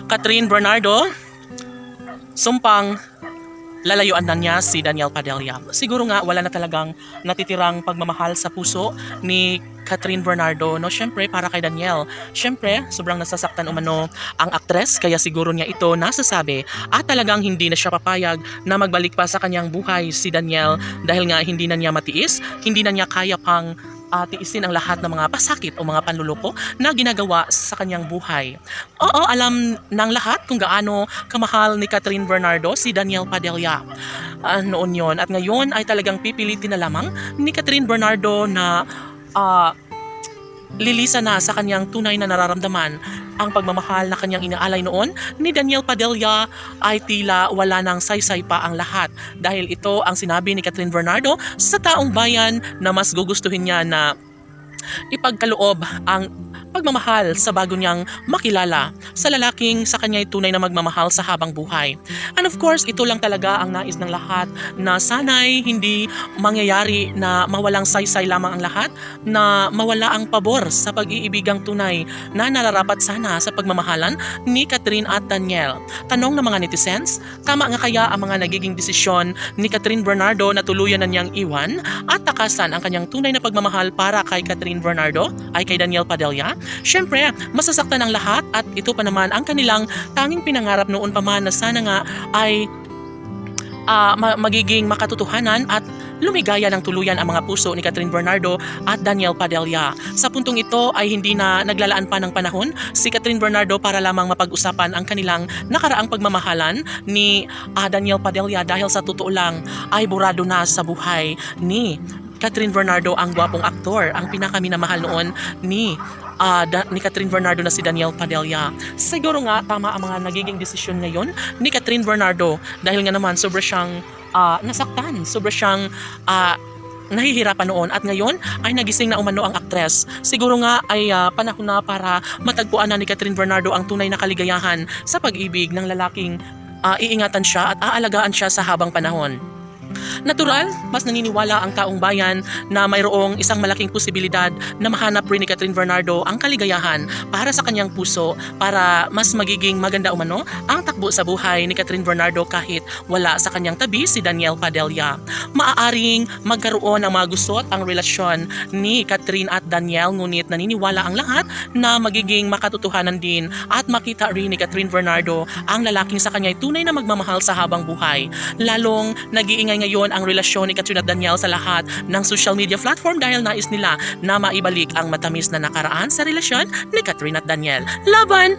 Catherine Bernardo, sumpang lalayuan na niya si Daniel Padilla. Siguro nga wala na talagang natitirang pagmamahal sa puso ni Catherine Bernardo, no? Syempre para kay Daniel. Syempre, sobrang nasasaktan umano ang aktres, kaya siguro niya ito nasasabi at talagang hindi na siya papayag na magbalik pa sa kanyang buhay si Daniel dahil nga hindi na niya matiis, hindi na niya kaya pang tiisin ang lahat ng mga pasakit o mga panluloko na ginagawa sa kanyang buhay. Oo, alam ng lahat kung gaano kamahal ni Catherine Bernardo si Daniel Padilla noon yon, at ngayon ay talagang pipilitin na lamang ni Catherine Bernardo na lilisan na sa kanyang tunay na nararamdaman. Ang pagmamahal na kanyang inaalay noon ni Daniel Padilla ay tila wala nang saysay pa ang lahat, dahil ito ang sinabi ni Catherine Bernardo sa taong bayan na mas gugustuhin niya na ipagkaloob ang pagmamahal sa bago niyang makilala sa lalaking sa kanya'y tunay na magmamahal sa habang buhay. And of course, ito lang talaga ang nais ng lahat, na sana'y hindi mangyayari na mawalang saysay lamang ang lahat, na mawala ang pabor sa pag-iibigang tunay na nararapat sana sa pagmamahalan ni Catherine at Daniel. Tanong ng mga netizens, tama nga kaya ang mga nagiging desisyon ni Catherine Bernardo na tuluyan na niyang iwan at takasan ang kanyang tunay na pagmamahal para kay Catherine Bernardo ay kay Daniel Padilla? Syempre, masasaktan ang lahat, at ito pa naman ang kanilang tanging pinangarap noon pa man na sana nga ay magiging makatotohanan at lumigaya ng tuluyan ang mga puso ni Catherine Bernardo at Daniel Padilla. Sa puntong ito ay hindi na naglalaan pa ng panahon si Catherine Bernardo para lamang mapag-usapan ang kanilang nakaraang pagmamahalan ni Daniel Padilla, dahil sa totoo lang ay burado na sa buhay ni Catherine Bernardo ang gwapong aktor, ang pinakaminamahal noon ni Catherine Bernardo na si Daniel Padilla. Siguro nga tama ang mga nagiging desisyon ngayon ni Catherine Bernardo, dahil nga naman sobra siyang nasaktan, sobra siyang nahihirapan noon, at ngayon ay nagising na umano ang aktres. Siguro nga ay panahon na para matagpuan na ni Catherine Bernardo ang tunay na kaligayahan sa pag-ibig ng lalaking iingatan siya at aalagaan siya sa habang panahon. Natural, mas naniniwala ang taong bayan na mayroong isang malaking posibilidad na mahanap rin ni Catherine Bernardo ang kaligayahan para sa kanyang puso, para mas magiging maganda umano ang takbo sa buhay ni Catherine Bernardo kahit wala sa kanyang tabi si Daniel Padilla. Maaaring magkaroon ng mga gusot ang relasyon ni Catherine at Daniel, ngunit naniniwala ang lahat na magiging makatotohanan din at makita rin ni Catherine Bernardo ang lalaking sa kanya'y tunay na magmamahal sa habang buhay. Lalong nag-iingay ngayon ang relasyon ni Catherine at Daniel sa lahat ng social media platform dahil nais nila na maibalik ang matamis na nakaraan sa relasyon ni Catherine at Daniel. Laban!